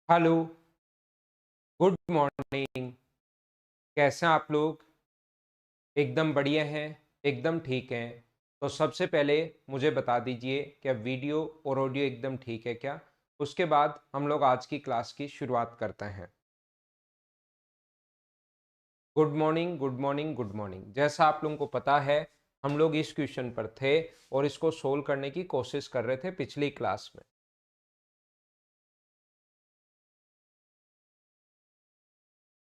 Hello, good morning. कैसे हैं आप लोग? एकदम बढ़िया हैं, एकदम ठीक हैं। तो सबसे पहले मुझे बता दीजिए क्या वीडियो और ऑडियो एकदम ठीक है क्या? उसके बाद हम लोग आज की क्लास की शुरुआत करते हैं। Good morning, good morning, good morning. जैसा आप लोगों को पता है, हम लोग इस क्वेश्चन पर थे और इसको सोल्व करने की कोशिश कर रहे थे पिछली क्लास में।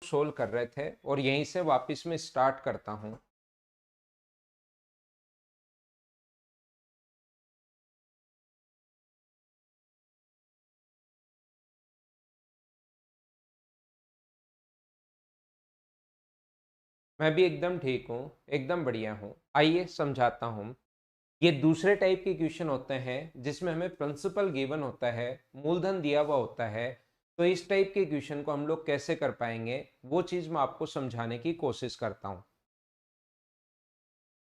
सोल्व कर रहे थे और यहीं से वापस में स्टार्ट करता हूँ। मैं भी एकदम ठीक हूँ, एकदम बढ़िया हूँ। आइए समझाता हूँ। ये दूसरे टाइप के क्वेश्चन होते हैं जिसमें हमें प्रिंसिपल गिवन होता है, मूलधन दिया हुआ होता है। तो इस टाइप के क्वेश्चन को हम लोग कैसे कर पाएंगे, वो चीज मैं आपको समझाने की कोशिश करता हूँ।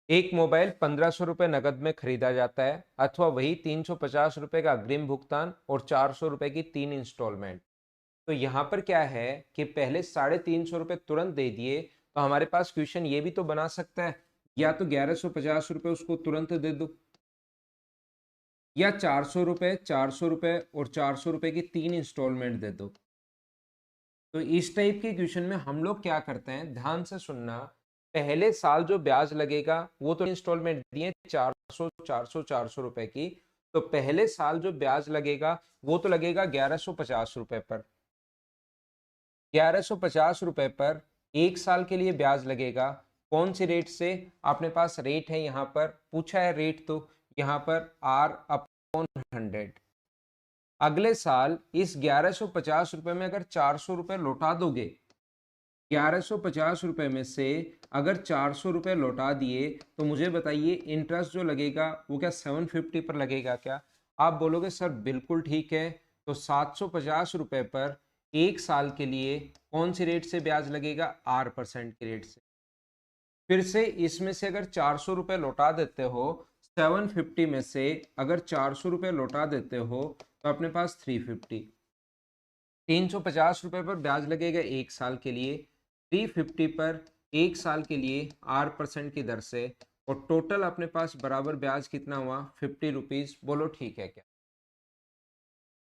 एक मोबाइल 1500 रुपये नगद में खरीदा जाता है अथवा वही 350 रुपये का अग्रिम भुगतान और 400 रुपये की 3 इंस्टॉलमेंट। तो यहाँ पर क्या है कि पहले 350 रुपये तुरंत दे दिए, तो हमारे पास क्वेश्चन ये भी तो बना सकता है, या तो 1150 रुपये उसको तुरंत दे दो, या 400 रुपये, 400 रुपये और 400 रुपये की 3 इंस्टॉलमेंट दे दो। तो इस टाइप के क्वेश्चन में हम लोग क्या करते हैं, ध्यान से सुनना। पहले साल जो ब्याज लगेगा वो तो इंस्टॉलमेंट दिए 400 400 400 रुपए की। तो पहले साल जो ब्याज लगेगा वो तो लगेगा 1150 रुपए पर। 1150 रुपए पर एक साल के लिए ब्याज लगेगा। कौन सी रेट से? अपने पास रेट है, यहाँ पर पूछा है रेट, तो यहाँ पर R/100। अगले साल इस 1150 रुपए में अगर 400 रुपए लौटा दोगे, 1150 रुपए में से अगर 400 रुपए लौटा दिए, तो मुझे बताइए इंटरेस्ट जो लगेगा वो क्या 750 पर लगेगा क्या? आप बोलोगे सर बिल्कुल ठीक है। तो 750 रुपए पर एक साल के लिए कौन सी रेट से ब्याज लगेगा? R% की रेट से। फिर से इसमें से अगर 400 रुपये लौटा देते हो, 750 में से अगर 400 रुपये लौटा देते हो, तो अपने पास 350, 350 रुपये पर ब्याज लगेगा एक साल के लिए, 350 पर एक साल के लिए R% की दर से। और टोटल अपने पास बराबर ब्याज कितना हुआ? 50 रुपीज। बोलो ठीक है क्या?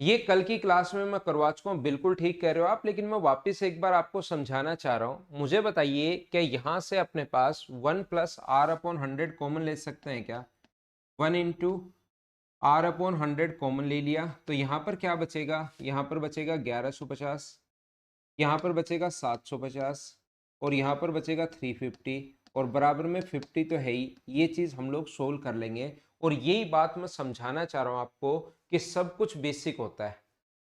ये कल की क्लास में मैं करवा चुका हूँ, बिल्कुल ठीक कह रहे हो आप, लेकिन मैं वापस एक बार आपको समझाना चाह रहा हूँ। मुझे बताइए क्या यहाँ से अपने पास 1 + R/100 कॉमन ले सकते हैं क्या? 1 × R/100 कॉमन ले लिया, तो यहाँ पर क्या बचेगा? यहाँ पर बचेगा 1150, यहाँ पर बचेगा 750 और यहाँ पर बचेगा 350, और बराबर में 50 तो है ही। ये चीज़ हम लोग सोल्व कर लेंगे। और यही बात मैं समझाना चाह रहा हूँ आपको कि सब कुछ बेसिक होता है।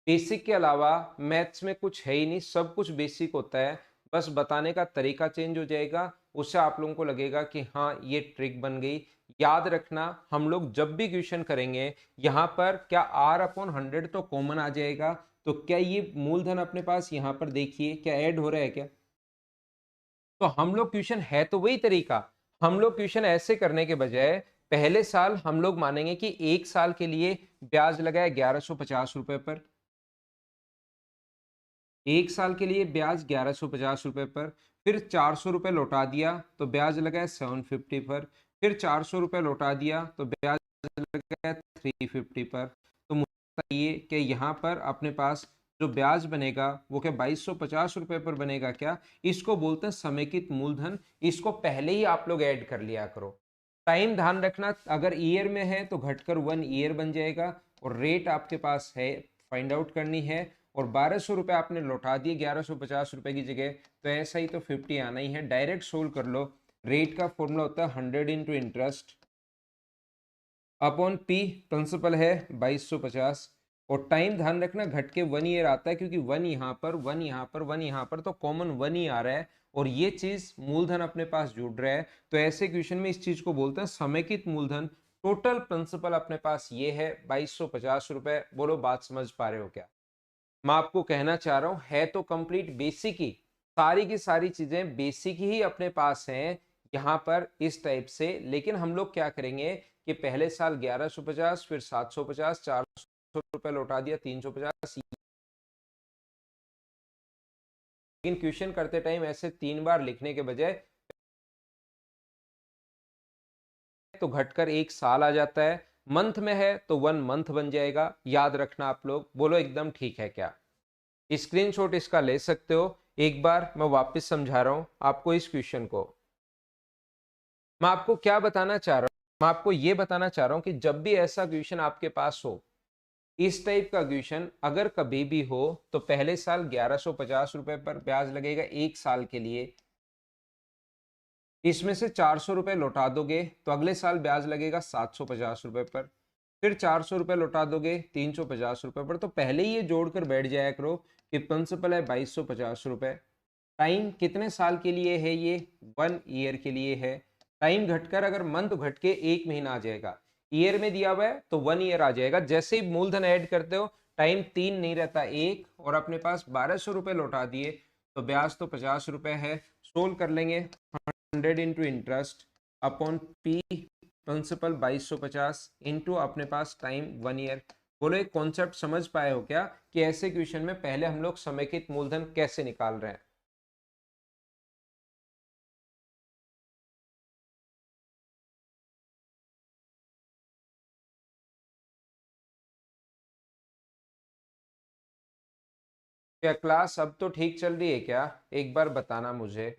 बेसिक के अलावा मैथ्स में कुछ है ही नहीं, सब कुछ बेसिक होता है। बस बताने का तरीका चेंज हो जाएगा, उससे आप लोगों को लगेगा कि हाँ ये ट्रिक बन गई। याद रखना, हम लोग जब भी क्वेश्चन करेंगे यहाँ पर क्या R/100 तो कॉमन आ जाएगा। तो क्या ये मूलधन अपने पास यहाँ पर देखिए क्या ऐड हो रहा है क्या? तो हम लोग क्वेश्चन है तो वही तरीका। हम लोग क्वेश्चन ऐसे करने के बजाय पहले साल हम लोग मानेंगे कि एक साल के लिए ब्याज लगा है 1150 रुपए पर। एक साल के लिए ब्याज 1150 रुपए पर। फिर 400 रुपये लौटा दिया तो ब्याज लगा है 750 पर। फिर 400 रुपये लौटा दिया तो ब्याज लगा है 350 पर। तो मुझे बताइए कि यहाँ पर अपने पास जो ब्याज बनेगा वो क्या 2250 रुपये पर बनेगा क्या? इसको बोलते हैं समेकित मूलधन। इसको पहले ही आप लोग ऐड कर लिया करो। टाइम ध्यान रखना, अगर ईयर में है तो घटकर 1 ईयर बन जाएगा। और रेट आपके पास है, फाइंड आउट करनी है। और 1200 रुपये आपने लौटा दिए 1150 रुपये की जगह, तो ऐसा ही तो 50 आना ही है। डायरेक्ट सोल्व कर लो। रेट का फॉर्मूला होता है 100 × इंटरेस्ट अपॉन पी, प्रिंसिपल है 2250। और टाइम ध्यान रखना घट के 1 ईयर आता है, क्योंकि 1 यहाँ पर, 1 यहाँ पर, 1 यहाँ पर, तो कॉमन 1 ही आ रहा है। और ये चीज मूलधन अपने पास जुड़ रहा है। तो ऐसे क्वेश्चन में इस चीज को बोलते हैं समेकित मूलधन। टोटल प्रिंसिपल अपने पास ये है 2250 रुपए। बोलो बात समझ पा रहे हो क्या? मैं आपको कहना चाह रहा हूं है तो कंप्लीट बेसिक ही, सारी की सारी चीजें बेसिक ही अपने पास हैं यहाँ पर इस टाइप से। लेकिन हम लोग क्या करेंगे कि पहले साल 1150, फिर 750, 400 रुपए लौटा दिया, 350, लेकिन क्वेश्चन करते टाइम ऐसे 3 बार लिखने के बजाय तो घटकर 1 साल आ जाता है, मंथ में है तो 1 मंथ बन जाएगा। याद रखना आप लोग, बोलो एकदम ठीक है क्या? स्क्रीनशॉट इसका ले सकते हो। एक बार मैं वापस समझा रहा हूं आपको इस क्वेश्चन को। मैं आपको क्या बताना चाह रहा हूं, मैं आपको यह बताना चाह रहा हूं कि जब भी ऐसा क्वेश्चन आपके पास हो, इस टाइप का क्वेश्चन अगर कभी भी हो, तो पहले साल 1150 रुपए पर ब्याज लगेगा 1 साल के लिए। इसमें से 400 रुपए लौटा दोगे तो अगले साल ब्याज लगेगा 750 रुपए पर। फिर 400 रुपए लौटा दोगे 350 रुपए पर। तो पहले ही ये जोड़कर बैठ जाया करो कि प्रिंसिपल है 2250 रुपए। टाइम कितने साल के लिए है? ये 1 ईयर के लिए है। टाइम घटकर अगर मंथ घट के 1 महीना आ जाएगा, ईयर में दिया हुआ है तो 1 ईयर आ जाएगा। जैसे ही मूलधन ऐड करते हो, टाइम 3 नहीं रहता 1, और अपने पास 1200 रुपए लौटा दिए, तो ब्याज तो 50 रुपए है। सोल्व कर लेंगे। 100 into interest upon P principal 2250 into अपने पास टाइम 1 ईयर। बोलो एक कॉन्सेप्ट समझ पाए हो क्या कि ऐसे क्वेश्चन में पहले हम लोग समेकित मूलधन कैसे निकाल रहे हैं? क्या क्लास अब तो ठीक चल रही है क्या? एक बार बताना मुझे।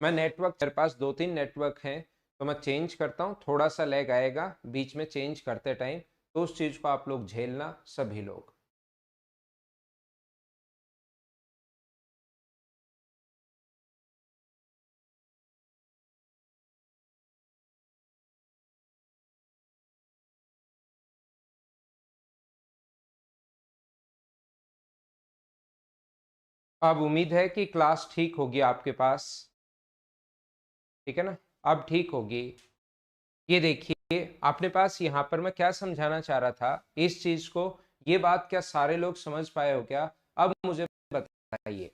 मैं नेटवर्क, मेरे पास 2-3 नेटवर्क हैं, तो मैं चेंज करता हूँ, थोड़ा सा लैग आएगा बीच में चेंज करते टाइम, तो उस चीज को आप लोग झेलना सभी लोग। अब उम्मीद है कि क्लास ठीक होगी आपके पास, ठीक है ना? अब ठीक होगी। ये देखिए अपने पास यहाँ पर मैं क्या समझाना चाह रहा था इस चीज को, ये बात क्या सारे लोग समझ पाए हो क्या? अब मुझे बताइए।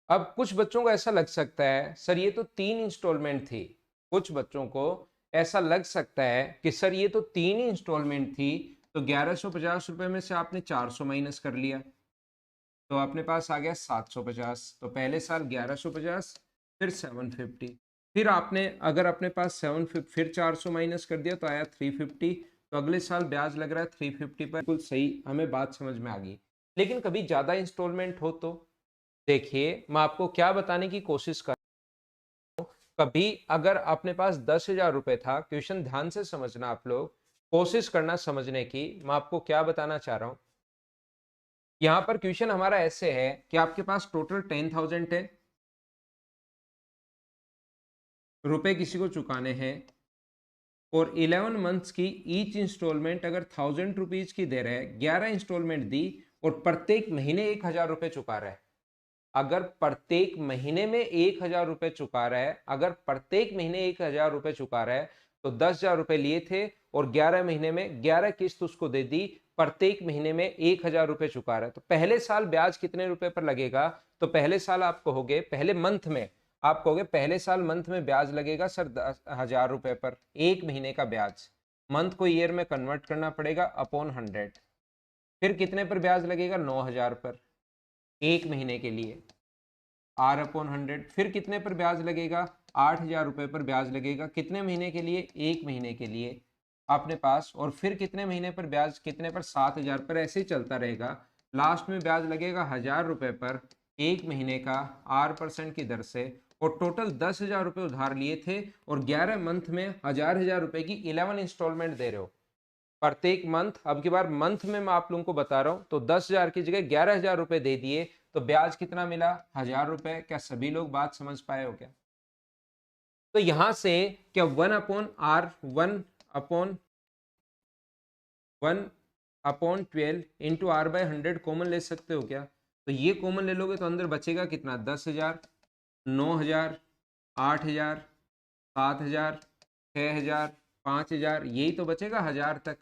अब कुछ बच्चों को ऐसा लग सकता है सर ये तो 3 इंस्टॉलमेंट थी, कुछ बच्चों को ऐसा लग सकता है कि सर ये तो 3 ही इंस्टॉलमेंट थी, तो 1150 रुपए में से आपने 400 माइनस कर लिया, तो अपने पास आ गया 750। तो पहले साल 1150, फिर 750, फिर आपने अगर अपने पास 750 फिर 400 माइनस कर दिया तो आया 350। तो अगले साल ब्याज लग रहा है 350 पर। बिल्कुल सही, हमें बात समझ में आ गई। लेकिन कभी ज्यादा इंस्टॉलमेंट हो तो देखिए मैं आपको क्या बताने की कोशिश कर, कभी अगर अपने पास 10,000 रुपए था, क्वेश्चन ध्यान से समझना आप लोग, कोशिश करना समझने की। मैं आपको क्या बताना चाह रहा हूं, यहां पर क्वेश्चन हमारा ऐसे है कि आपके पास टोटल 10,000 है रुपए, किसी को चुकाने हैं, और 11 मंथ्स की ईच इंस्टॉलमेंट अगर 1,000 रुपीज की दे रहे हैं, 11 इंस्टॉलमेंट दी, और प्रत्येक महीने 1,000 रुपए चुका रहा है। अगर प्रत्येक महीने में 1,000 रुपए चुका रहा है, अगर प्रत्येक महीने 1,000 रुपए चुका रहा है, तो 10,000 रुपए लिए थे और 11 महीने में 11 किस्त उसको दे दी, प्रत्येक महीने में 1,000 रुपए चुका रहा है। तो पहले साल ब्याज कितने रुपए पर लगेगा? तो पहले साल आप कहोगे, पहले मंथ में आप कहोगे पहले साल मंथ में ब्याज लगेगा सर 10,000 रुपए पर, एक महीने का ब्याज। मंथ को ईयर में कन्वर्ट करना पड़ेगा अपॉन 100। फिर कितने पर ब्याज लगेगा? 9,000 पर, एक महीने के लिए, आर अपॉन 100। फिर कितने पर ब्याज लगेगा? 8,000 रुपए पर ब्याज लगेगा, कितने महीने के लिए? एक महीने के लिए अपने पास। और फिर कितने महीने पर ब्याज, कितने पर? 7,000 पर। ऐसे ही चलता रहेगा। लास्ट में ब्याज लगेगा 1,000 रुपए पर, एक महीने का, 8% की दर से। और टोटल 10,000 रुपए उधार लिए थे, और 11 मंथ में 1,000 रुपए की 11 इंस्टॉलमेंट दे रहे हो प्रत्येक मंथ। अब की बार मंथ में मैं आप लोगों को बता रहा हूं, तो 10,000 की जगह 11,000 रुपए दे दिए, तो ब्याज कितना मिला? 1,000 रुपए। क्या सभी लोग बात समझ पाए हो क्या? तो यहां से क्या 1/1 इंटू R/100 कॉमन ले सकते हो क्या? तो ये कॉमन ले लोगे तो अंदर बचेगा कितना? 10,000, 9,000, 8,000, 7,000, 6,000, 5,000, यही तो बचेगा 1,000 तक।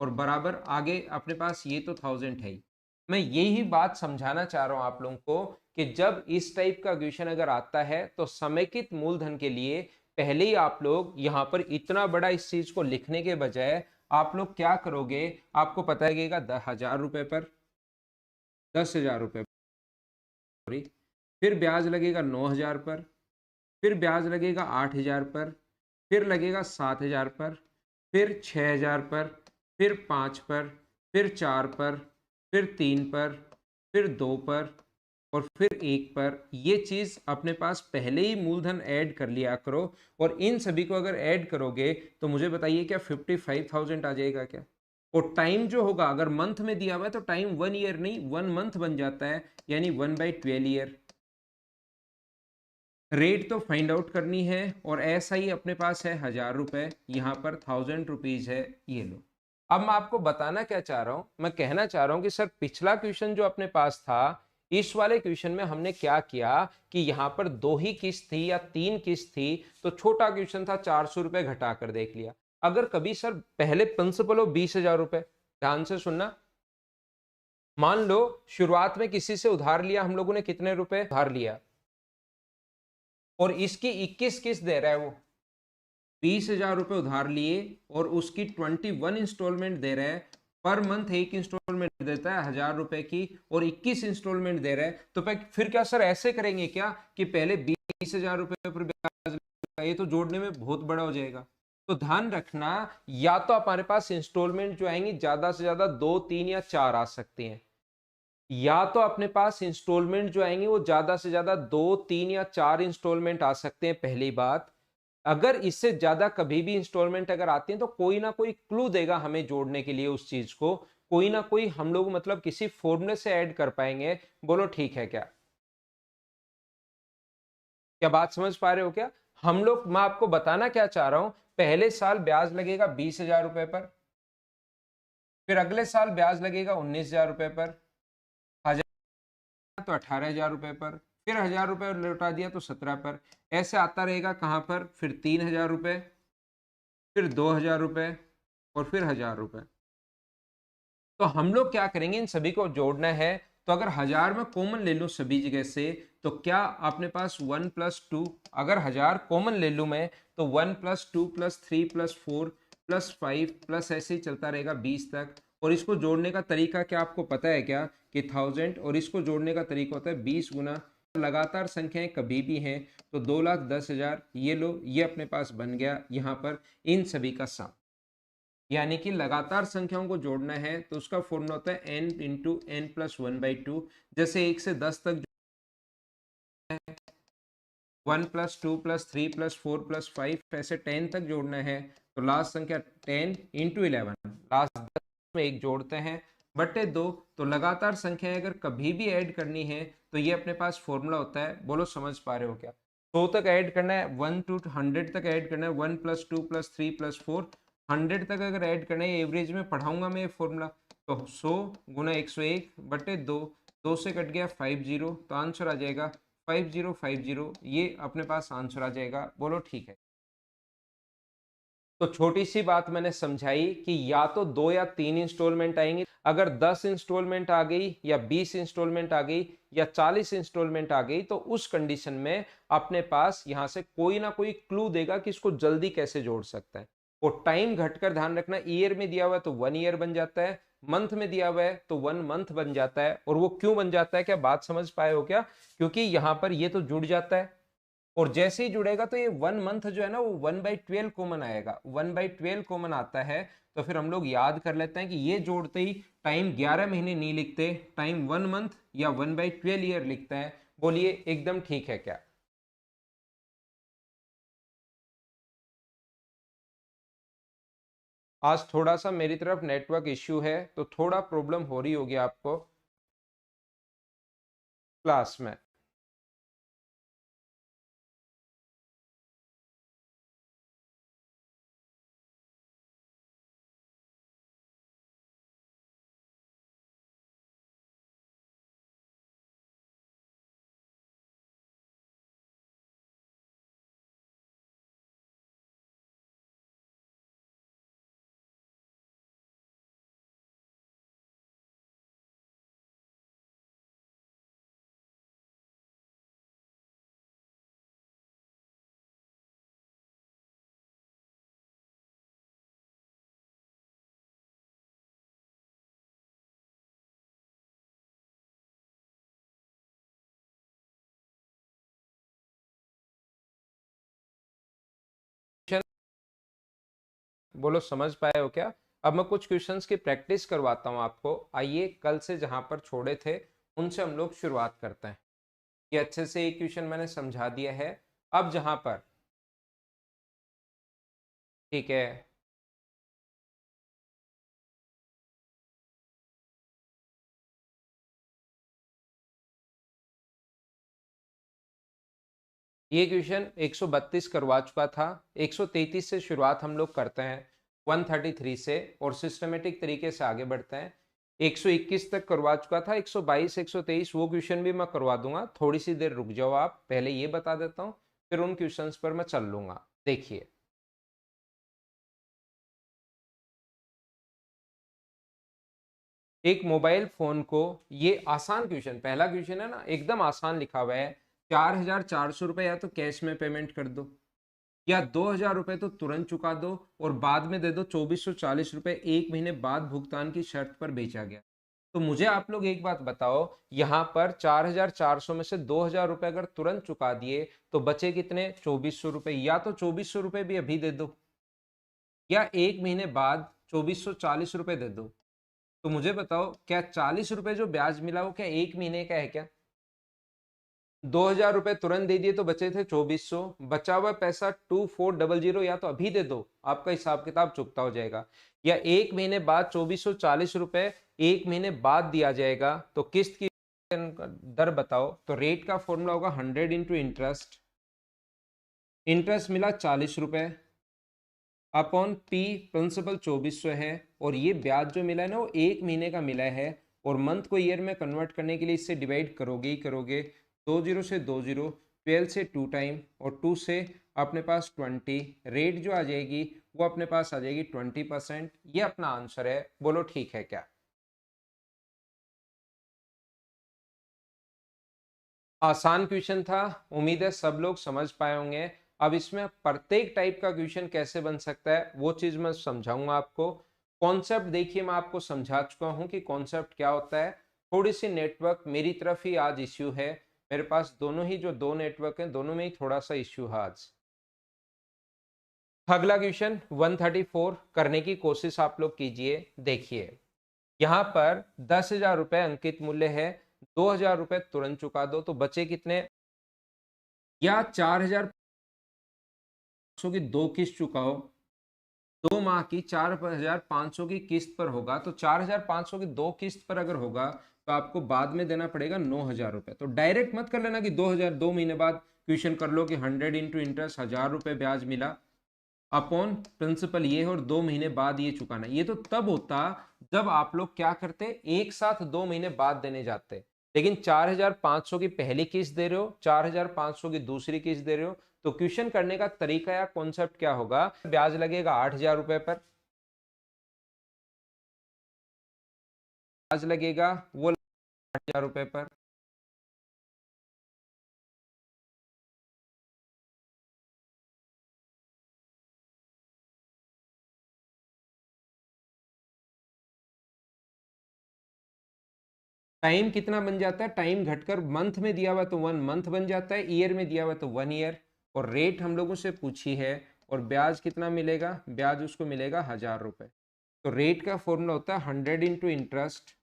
और बराबर आगे अपने पास ये तो 1,000 है ही। मैं यही बात समझाना चाह रहा हूं आप लोगों को कि जब इस टाइप का क्वेश्चन अगर आता है तो समेकित मूलधन के लिए पहले ही आप लोग यहां पर इतना बड़ा इस चीज को लिखने के बजाय आप लोग क्या करोगे, आपको पता लगेगा 10,000 रुपए पर, 10,000 रुपए, फिर ब्याज लगेगा 9,000 पर, फिर ब्याज लगेगा 8,000 पर, फिर लगेगा 7,000 पर, फिर 6,000 पर, फिर 5 पर, फिर 4 पर, फिर 3 पर, फिर 2 पर और फिर 1 पर। ये चीज अपने पास पहले ही मूलधन ऐड कर लिया करो और इन सभी को अगर ऐड करोगे तो मुझे बताइए क्या 55,000 आ जाएगा क्या? और टाइम जो होगा अगर मंथ में दिया हुआ है तो टाइम 1 ईयर नहीं 1 मंथ बन जाता है, यानी 1/12 ईयर। रेट तो फाइंड आउट करनी है और ऐसा ही अपने पास है 1,000 रुपए, यहाँ पर 1,000 रुपीज है, ये लो। अब मैं आपको बताना क्या चाह रहा हूं, मैं कहना चाह रहा हूं कि सर पिछला क्वेश्चन जो अपने पास था, इस वाले क्वेश्चन में हमने क्या किया कि यहाँ पर 2 ही किस्त थी या 3 किस्त थी, तो छोटा क्वेश्चन था 400 रुपए घटा कर देख लिया। अगर कभी सर पहले प्रिंसिपल हो 20,000 रुपए, ध्यान से सुनना, मान लो शुरुआत में किसी से उधार लिया हम लोगों ने, कितने रुपए उधार लिया और इसकी 21 किस्त दे रहा है, वो 20,000 रुपए उधार लिए और उसकी 21 इंस्टॉलमेंट दे रहा है। पर मंथ एक इंस्टॉलमेंट देता है 1,000 रुपए की और 21 इंस्टॉलमेंट दे रहा है, तो फिर क्या सर ऐसे करेंगे क्या कि पहले 20,000 रुपए पर ब्याज लगेगा? ये तो जोड़ने में बहुत बड़ा हो जाएगा। तो ध्यान रखना, या तो हमारे पास इंस्टॉलमेंट जो आएंगी ज्यादा से ज्यादा 2, 3 या 4 आ सकती हैं, या तो अपने पास इंस्टॉलमेंट जो आएंगे वो ज्यादा से ज्यादा 2, 3 या 4 इंस्टॉलमेंट आ सकते हैं। पहली बात, अगर इससे ज्यादा कभी भी इंस्टॉलमेंट अगर आती है तो कोई ना कोई क्लू देगा हमें जोड़ने के लिए उस चीज को, कोई ना कोई हम लोग मतलब किसी फॉर्मूले से ऐड कर पाएंगे। बोलो ठीक है क्या? क्या बात समझ पा रहे हो क्या? हम लोग, मैं आपको बताना क्या चाह रहा हूं, पहले साल ब्याज लगेगा 20,000 रुपए पर, फिर अगले साल ब्याज लगेगा 19,000 रुपए पर, तो 18,000 रुपए पर, फिर 1,000 रुपए लौटा दिया तो 17 पर। ऐसे आता रहेगा कहां पर, फिर 3,000 रुपए, फिर 2,000 रुपए और फिर 1,000 रुपए। तो हम लोग क्या करेंगे, इन सभी को जोड़ना है। तो अगर 1,000 में कॉमन ले लो सभी जगह से, तो क्या अपने पास 1+2, अगर 1,000 कॉमन ले लूं मैं तो 1+2+3+4+5 प्लस ऐसे ही चलता रहेगा 20 तक। और इसको जोड़ने का तरीका क्या आपको पता है क्या, कि 1,000, और इसको जोड़ने का तरीका होता है 20 गुना लगातार संख्याएं कभी भी हैं तो 2,10,000। ये लो, ये अपने पास बन गया यहाँ पर इन सभी का सम। यानी कि लगातार संख्याओं को जोड़ना है तो उसका फॉर्मूला होता है n × n+1/2। जैसे 1 से 10 तक 1+2+3+4+5 ऐसे 10 तक जोड़ना है, तो लास्ट संख्या 10 × 11, लास्ट 10 में एक जोड़ते हैं बटे 2। तो लगातार संख्याएं अगर कभी भी ऐड करनी है तो ये अपने पास फॉर्मूला होता है। बोलो समझ पा रहे हो क्या? 100 तक ऐड करना है, 1 to 100 तक ऐड करना है, 1+2+3+4 100 तक अगर ऐड करना है, एवरेज में पढ़ाऊंगा मैं ये फॉर्मूला। तो 100 × 101/2, 2 से कट गया 50, तो आंसर आ जाएगा 5050। ये अपने पास आंसर आ जाएगा। बोलो ठीक है। तो छोटी सी बात मैंने समझाई कि या तो 2 या 3 इंस्टॉलमेंट आएंगे, अगर 10 इंस्टॉलमेंट आ गई या 20 इंस्टॉलमेंट आ गई या 40 इंस्टॉलमेंट आ गई, तो उस कंडीशन में अपने पास यहां से कोई ना कोई क्लू देगा कि इसको जल्दी कैसे जोड़ सकता है। और टाइम घटकर ध्यान रखना, ईयर में दिया हुआ है तो 1 ईयर बन जाता है, मंथ में दिया हुआ है तो 1 मंथ बन जाता है। और वो क्यों बन जाता है, क्या बात समझ पाए हो क्या? क्योंकि यहां पर ये तो जुड़ जाता है और जैसे ही जुड़ेगा तो ये 1 मंथ जो है ना वो 1/12 कॉमन आएगा, 1/12 कॉमन आता है। तो फिर हम लोग याद कर लेते हैं कि ये जोड़ते ही टाइम 11 महीने नहीं लिखते, टाइम 1 मंथ या 1/12 ईयर लिखते हैं। बोलिए एकदम ठीक है क्या? आज थोड़ा सा मेरी तरफ नेटवर्क इश्यू है तो थोड़ा प्रॉब्लम हो रही होगी आपको क्लास में। बोलो समझ पाए हो क्या? अब मैं कुछ क्वेश्चंस की प्रैक्टिस करवाता हूँ आपको। आइए कल से जहां पर छोड़े थे उनसे हम लोग शुरुआत करते हैं। ये अच्छे से एक क्वेश्चन मैंने समझा दिया है। अब जहां पर, ठीक है, ये क्वेश्चन 132 करवा चुका था। 133 से शुरुआत हम लोग करते हैं, 133 से, और सिस्टमेटिक तरीके से आगे बढ़ते हैं। 121 तक करवा चुका था, 122 123 वो क्वेश्चन भी मैं करवा दूंगा। थोड़ी सी देर रुक जाओ आप, पहले ये बता देता हूँ, फिर उन क्वेश्चंस पर मैं चल लूंगा। देखिए, एक मोबाइल फोन को, ये आसान क्वेश्चन, पहला क्वेश्चन है ना, एकदम आसान लिखा हुआ है। 4,400 रुपए या तो कैश में पेमेंट कर दो, या 2,000 रुपए तो तुरंत चुका दो और बाद में दे दो 2,440 रुपए, एक महीने बाद भुगतान की शर्त पर बेचा गया। तो मुझे आप लोग एक बात बताओ, यहां पर 4,400 में से 2,000 रुपए अगर तुरंत चुका दिए तो बचे कितने? 2,400 रुपए। या तो 2,400 रुपए भी अभी दे दो, या एक महीने बाद 2,440 रुपए दे दो। तो मुझे बताओ, क्या 40 रुपए जो ब्याज मिला वो क्या एक महीने का है क्या? 2,000 रुपए तुरंत दे दिए तो बचे थे 2,400। बचा हुआ पैसा 2,400 या तो अभी दे दो, आपका हिसाब किताब चुकता हो जाएगा, या एक महीने बाद 2,440 रुपए एक महीने बाद दिया जाएगा। तो किस्त की दर बताओ। तो रेट का फॉर्मूला होगा 100 इंटू इंटरेस्ट। इंटरेस्ट मिला 40 रुपए अपॉन पी, प्रिंसिपल 2,400 है, और ये ब्याज जो मिला है ना वो एक महीने का मिला है। और मंथ को ईयर में कन्वर्ट करने के लिए इससे डिवाइड करोगे ही करोगे। 20 से 20, 12 से 2 टाइम, और 2 से अपने पास 20, रेट जो आ जाएगी वो अपने पास आ जाएगी 20%। ये अपना आंसर है। बोलो ठीक है क्या? आसान क्वेश्चन था, उम्मीद है सब लोग समझ पाए होंगे। अब इसमें प्रत्येक टाइप का क्वेश्चन कैसे बन सकता है वो चीज मैं समझाऊंगा आपको। कॉन्सेप्ट देखिए, मैं आपको समझा चुका हूं कि कॉन्सेप्ट क्या होता है। थोड़ी सी नेटवर्क मेरी तरफ ही आज इश्यू है, मेरे पास दोनों ही जो दो नेटवर्क हैं दोनों में ही थोड़ा सा इश्यू है आज। अगला क्वेश्चन 134 करने की कोशिश आप लोग कीजिए। देखिए, यहाँ पर 10,000 रुपए अंकित मूल्य है, 2,000 रुपए तुरंत चुका दो तो बचे कितने? या 4,500 की दो किस्त चुकाओ, 2 माह की 4,500 की किस्त पर होगा। तो 4,500 की दो किस्त पर अगर होगा तो आपको बाद में देना पड़ेगा 9,000 रुपए। तो डायरेक्ट मत कर लेना कि 2,000, 2 महीने बाद क्वेश्चन कर लो कि 100 इंटू इंटरेस्ट 1,000 रुपए ब्याज मिला अपॉन प्रिंसिपल ये है, और 2 महीने बाद ये चुकाना। ये तो तब होता जब आप लोग क्या करते, एक साथ 2 महीने बाद देने जाते। लेकिन 4,500 की पहली किस्त दे रहे हो, 4,500 की दूसरी किस्त दे रहे हो, तो क्वेश्चन करने का तरीका या कॉन्सेप्ट क्या होगा? ब्याज लगेगा 8,000 रुपए पर, ब्याज लगेगा वो 8,000 रुपए पर। टाइम कितना बन जाता है? टाइम घटकर मंथ में दिया हुआ तो 1 मंथ बन जाता है, ईयर में दिया हुआ तो 1 ईयर। और रेट हम लोगों से पूछी है, और ब्याज कितना मिलेगा? ब्याज उसको मिलेगा 1,000 रुपए। तो रेट का फॉर्मूला होता है 100 into interest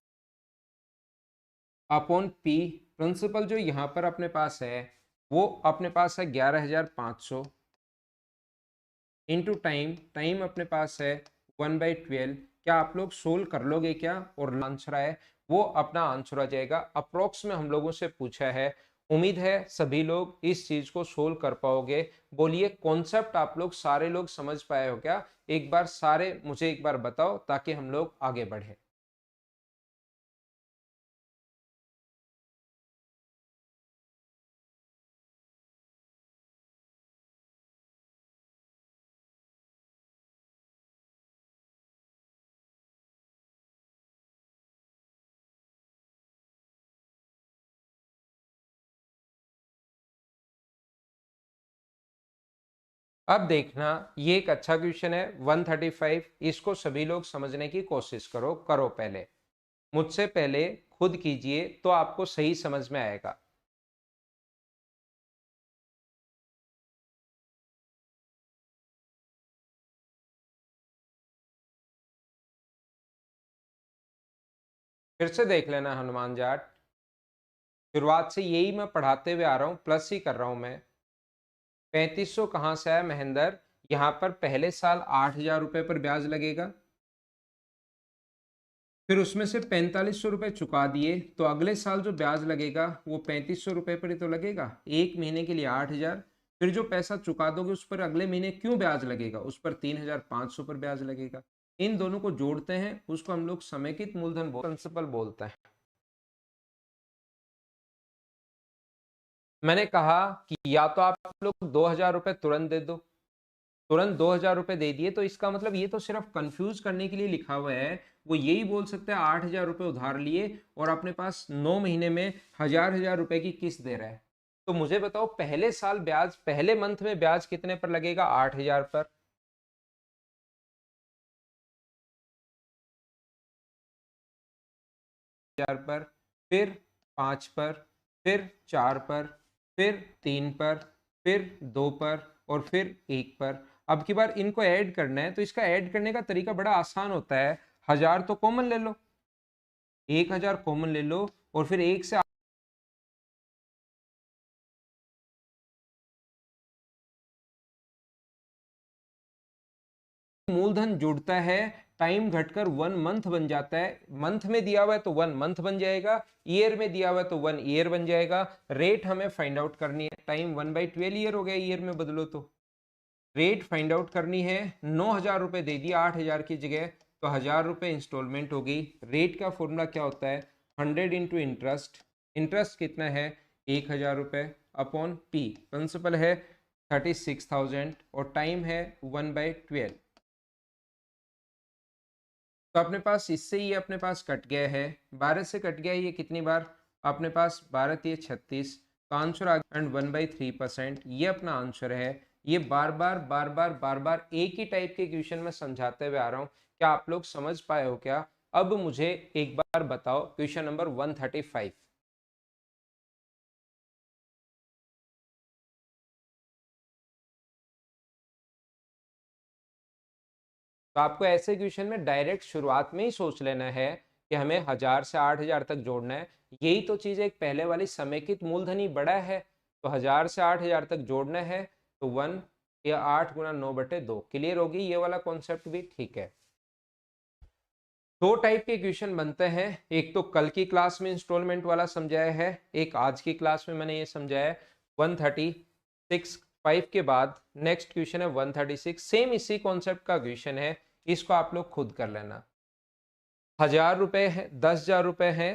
upon P. Principal जो यहाँ पर अपने पास है वो अपने पास है 11,500, इंटू टाइम, टाइम अपने पास है 1/12। क्या आप लोग सोल्व कर लोगे क्या? और आंसर है वो अपना आंसर आ जाएगा। अप्रोक्स में हम लोगों से पूछा है, उम्मीद है सभी लोग इस चीज को सोल्व कर पाओगे। बोलिए, कॉन्सेप्ट आप लोग सारे लोग समझ पाए हो क्या? एक बार सारे मुझे एक बार बताओ ताकि हम लोग आगे बढ़े। अब देखना, ये एक अच्छा क्वेश्चन है 135। इसको सभी लोग समझने की कोशिश करो, करो पहले, मुझसे पहले खुद कीजिए तो आपको सही समझ में आएगा। फिर से देख लेना हनुमान जाट, शुरुआत से यही मैं पढ़ाते हुए आ रहा हूँ, प्लस ही कर रहा हूँ मैं। 3500 कहाँ से आया महेंद्र? यहाँ पर पहले साल 8,000 रुपये पर ब्याज लगेगा, फिर उसमें से 4500 रुपये चुका दिए, तो अगले साल जो ब्याज लगेगा वो 3500 रुपये पर ही तो लगेगा। एक महीने के लिए 8,000, फिर जो पैसा चुका दोगे उस पर अगले महीने क्यों ब्याज लगेगा? उस पर 3,500 पर ब्याज लगेगा। इन दोनों को जोड़ते हैं, उसको हम लोग समेकित मूलधन प्रिंसिपल बोलते हैं। मैंने कहा कि या तो आप लोग 2,000 रुपये तुरंत दे दो, तुरंत 2,000 रुपये दे दिए, तो इसका मतलब ये तो सिर्फ कंफ्यूज करने के लिए लिखा हुआ है। वो यही बोल सकते हैं 8,000 रुपये उधार लिए और अपने पास 9 महीने में 1,000 रुपए की किस्त दे रहा है। तो मुझे बताओ पहले साल ब्याज, पहले मंथ में ब्याज कितने पर लगेगा? 8,000 पर। पर, फिर 5 पर, फिर 4 पर, फिर 3 पर, फिर 2 पर और फिर 1 पर। अब की बार इनको ऐड करना है, तो इसका ऐड करने का तरीका बड़ा आसान होता है। 1,000 तो कॉमन ले लो, 1,000 कॉमन ले लो और फिर 1 से मूलधन जुड़ता है, टाइम घटकर 1 मंथ बन जाता है। मंथ में दिया हुआ है तो 1 मंथ बन जाएगा, ईयर में दिया हुआ है तो 1 ईयर बन जाएगा। रेट हमें फाइंड आउट करनी है, टाइम 1/12 ईयर हो गया, ईयर में बदलो तो। रेट फाइंड आउट करनी है, 9,000 रुपये दे दिया 8,000 की जगह, तो 1,000 रुपये इंस्टॉलमेंट हो गई। रेट का फॉर्मूला क्या होता है? 100 इंटू इंटरेस्ट। इंटरेस्ट कितना है? 1,000 रुपये अपॉन पी। प्रिंसिपल है 36,000 और टाइम है 1/12। तो अपने पास इससे ये अपने पास कट गया है, 12 से कट गया है, ये कितनी बार? अपने पास 12 3 36, तो आंसर आ गया 1/3%। ये अपना आंसर है। ये बार बार बार बार बार बार एक ही टाइप के क्वेश्चन में समझाते हुए आ रहा हूँ। क्या आप लोग समझ पाए हो क्या? अब मुझे एक बार बताओ क्वेश्चन नंबर 135। तो आपको ऐसे क्वेश्चन में डायरेक्ट शुरुआत में ही सोच लेना है कि हमें 1,000 से 8,000 तक जोड़ना है। यही तो चीज एक पहले वाली समेकित मूलधन ही बड़ा है, तो 1,000 से 8,000 तक जोड़ना है, तो 1 या 8 गुना 9/2। क्लियर होगी? ये वाला कॉन्सेप्ट भी ठीक है। दो टाइप के क्वेश्चन बनते हैं, एक तो कल की क्लास में इंस्टॉलमेंट वाला समझाया है, एक आज की क्लास में मैंने ये समझाया है। 136 5 के बाद नेक्स्ट क्वेश्चन है 136, सेम इसी कॉन्सेप्ट का क्वेश्चन है। इसको आप लोग खुद कर लेना। 1,000 रुपए है, 10,000 रुपए है,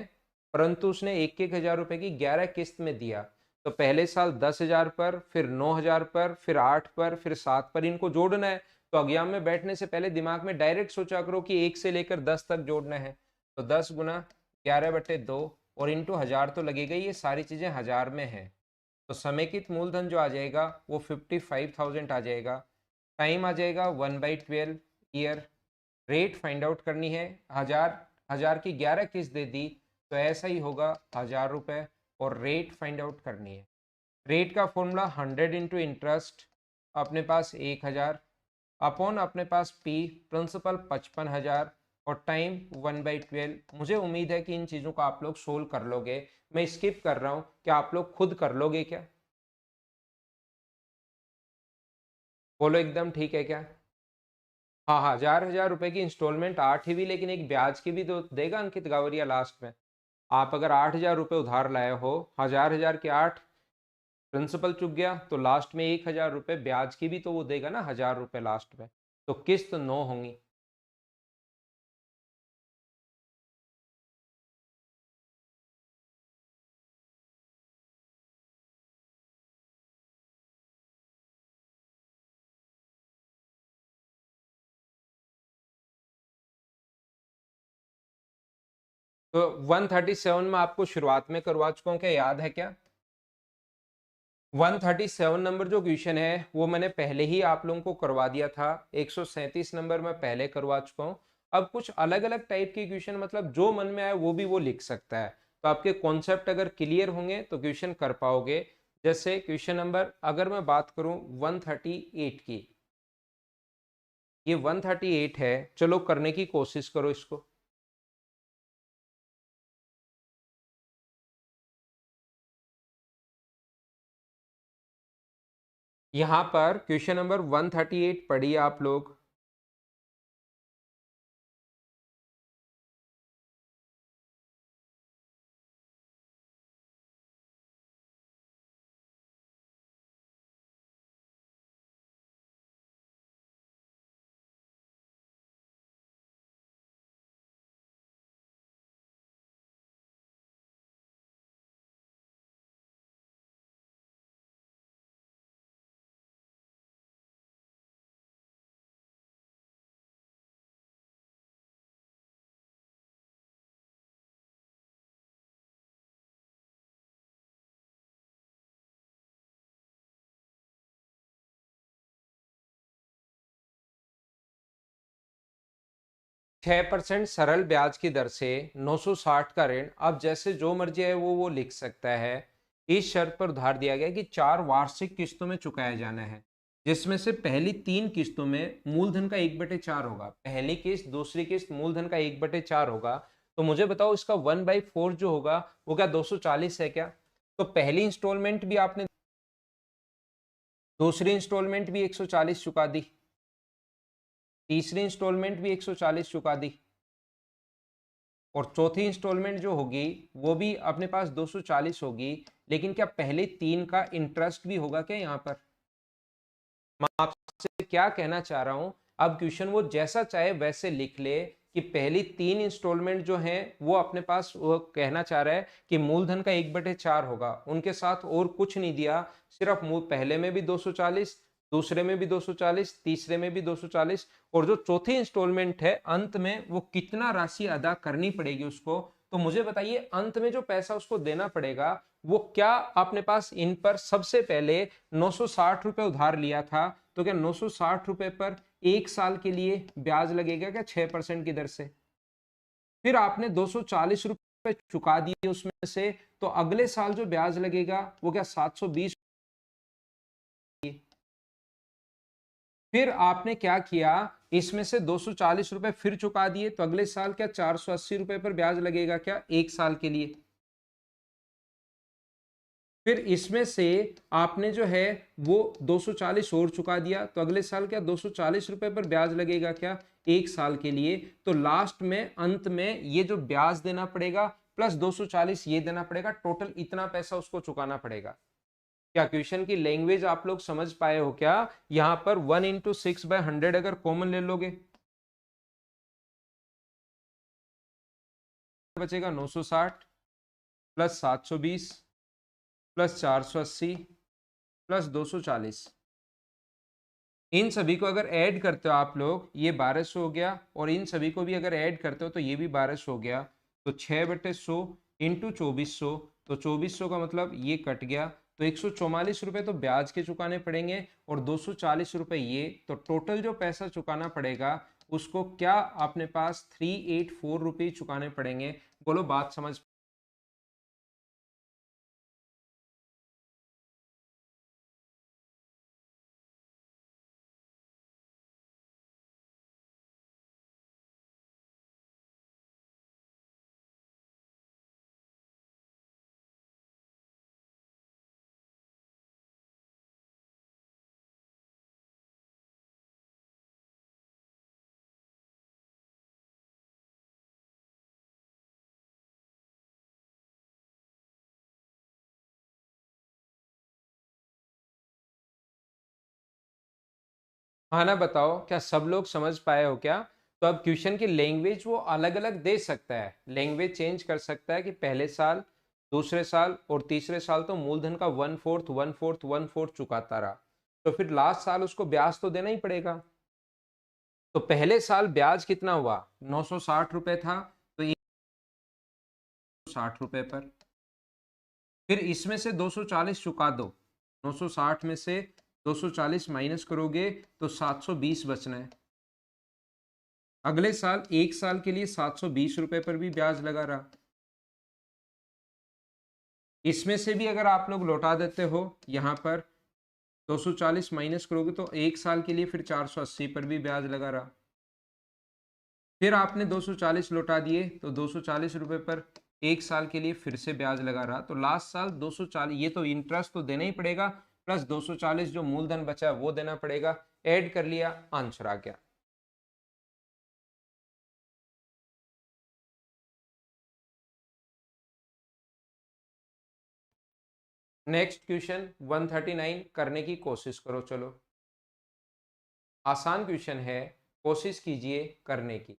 परंतु उसने 1,000 रुपए की 11 किस्त में दिया। तो पहले साल 10,000 पर, फिर 9,000 पर, फिर 8 पर, फिर 7 पर, इनको जोड़ना है। तो एग्जाम में बैठने से पहले दिमाग में डायरेक्ट सोचा करो कि 1 से लेकर 10 तक जोड़ना है। तो 10 गुना 11/2 और इंटू 1,000 तो लगेगा, ये सारी चीजें 1,000 में है। तो समेकित मूलधन जो आ जाएगा वो 55,000 आ जाएगा। टाइम आ जाएगा 1/12 ईयर। रेट फाइंड आउट करनी है, 1,000 की 11 किस्त दे दी, तो ऐसा ही होगा 1,000 रुपये। और रेट फाइंड आउट करनी है। रेट का फॉर्मूला 100 इंटू इंटरेस्ट, अपने पास 1,000 अपॉन अपने पास पी, प्रिंसिपल 55,000 और टाइम 1/12। मुझे उम्मीद है कि इन चीज़ों को आप लोग सोल्व कर लोगे। मैं स्किप कर रहा हूँ, क्या आप लोग खुद कर लोगे क्या? बोलो एकदम ठीक है क्या? हाँ हाँ, 1,000 रुपए की इंस्टॉलमेंट 8 ही भी, लेकिन एक ब्याज की भी तो देगा अंकित गावरिया लास्ट में। आप अगर 8,000 रुपये उधार लाए हो, 1,000 के 8 प्रिंसिपल चुक गया, तो लास्ट में 1,000 रुपये ब्याज की भी तो वो देगा ना, 1,000 रुपये लास्ट में। तो किस्त 9 होंगी। तो 137 में आपको शुरुआत में करवा चुका हूँ, क्या याद है क्या? 137 नंबर जो क्वेश्चन है वो मैंने पहले ही आप लोगों को करवा दिया था। 137 नंबर मैं पहले करवा चुका हूँ। अब कुछ अलग अलग टाइप के क्वेश्चन, मतलब जो मन में आए वो भी वो लिख सकता है। तो आपके कॉन्सेप्ट अगर क्लियर होंगे तो क्वेश्चन कर पाओगे। जैसे क्वेश्चन नंबर अगर मैं बात करूं 138 की, ये 138 है, चलो करने की कोशिश करो इसको। यहाँ पर क्वेश्चन नंबर 138 पढ़िए आप लोग। 6% सरल ब्याज की दर से 960 का ऋण अब जैसे जो मर्जी है वो लिख सकता है। इस शर्त पर उधार दिया गया कि 4 वार्षिक किस्तों में चुकाया जाना है, जिसमें से पहली 3 किस्तों में मूलधन का 1/4 होगा। पहली किस्त, दूसरी किस्त मूलधन का 1/4 होगा। तो मुझे बताओ इसका 1/4 जो होगा वो क्या 240 है क्या? तो पहली इंस्टॉलमेंट भी आपने, दूसरी इंस्टॉलमेंट भी 140 चुका दी, तीसरी इंस्टॉलमेंट भी 140 चुका दी, और चौथी इंस्टॉलमेंट जो होगी वो भी अपने पास 240 होगी। लेकिन क्या पहले 3 का इंटरेस्ट भी होगा क्या यहाँ पर? मैं आपसे क्या कहना चाह रहा हूं, अब क्वेश्चन वो जैसा चाहे वैसे लिख ले कि पहली 3 इंस्टॉलमेंट जो है वो अपने पास, वो कहना चाह रहा है कि मूलधन का 1/4 होगा, उनके साथ और कुछ नहीं दिया, सिर्फ पहले में भी 240, दूसरे में भी 240, तीसरे में भी 240, और जो चौथी इंस्टॉलमेंट है अंत में वो कितना राशि अदा करनी पड़ेगी उसको। तो मुझे बताइए अंत में जो पैसा उसको देना पड़ेगा वो क्या अपने पास इन पर सबसे पहले 960 रुपए उधार लिया था, तो क्या 960 रुपए पर 1 साल के लिए ब्याज लगेगा क्या 6% की दर से? फिर आपने 240 रुपए चुका दिए उसमें से, तो अगले साल जो ब्याज लगेगा वो क्या 720। फिर आपने क्या किया, इसमें से 240 रुपए फिर चुका दिए, तो अगले साल क्या 480 रुपए पर ब्याज लगेगा क्या 1 साल के लिए? फिर इसमें से आपने जो है वो 240 और चुका दिया, तो अगले साल क्या 240 रुपए पर ब्याज लगेगा क्या 1 साल के लिए? तो लास्ट में अंत में ये जो ब्याज देना पड़ेगा प्लस 240 ये देना पड़ेगा, टोटल इतना पैसा उसको चुकाना पड़ेगा। क्या क्वेश्चन की लैंग्वेज आप लोग समझ पाए हो क्या? यहां पर 1 × 6/100 अगर कॉमन ले लोगे बचेगा 960 प्लस 720 प्लस 480 प्लस 240। इन सभी को अगर ऐड करते हो आप लोग, ये 1200 हो गया, और इन सभी को भी अगर ऐड करते हो तो ये भी 1200 हो गया। तो 6/100 इंटू 2400, तो 2400 का मतलब ये कट गया, तो 144 रुपए तो ब्याज के चुकाने पड़ेंगे और 240 रुपए ये, तो टोटल जो पैसा चुकाना पड़ेगा उसको क्या अपने पास 384 रुपये चुकाने पड़ेंगे। बोलो बात समझ? हाँ ना, बताओ क्या सब लोग समझ पाए हो क्या? तो अब क्वेश्चन की लैंग्वेज वो अलग अलग दे सकता है, लैंग्वेज चेंज कर सकता है कि पहले साल, दूसरे साल और तीसरे साल तो मूलधन का 1/4 1/4 1/4 चुकाता रहा, तो फिर लास्ट साल उसको ब्याज तो देना ही पड़ेगा। तो पहले साल ब्याज कितना हुआ 960 रुपए था, तो ये 60 रुपए पर, फिर इसमें से 240 चुका दो, 960 में से 240 माइनस करोगे तो 720 बचना है। अगले साल 1 साल के लिए 720 रुपए पर भी ब्याज लगा रहा। इसमें से भी अगर आप लोग लौटा देते हो, यहां पर 240 माइनस करोगे तो 1 साल के लिए फिर 480 पर भी ब्याज लगा रहा। फिर आपने 240 लौटा दिए तो 240 रुपए पर 1 साल के लिए फिर से ब्याज लगा रहा। तो लास्ट साल 240, ये तो इंटरेस्ट तो देना ही पड़ेगा, प्लस 240 जो मूलधन बचा है वो देना पड़ेगा। ऐड कर लिया, आंसर आ गया। नेक्स्ट क्वेश्चन 139 करने की कोशिश करो। चलो, आसान क्वेश्चन है, कोशिश कीजिए करने की।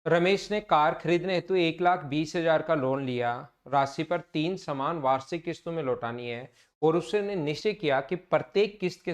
रमेश ने कार खरीदने हेतु 1,20,000 का लोन लिया। राशि पर 3 समान वार्षिक किस्तों में लौटानी है और उसने निश्चय किया कि प्रत्येक किस्त के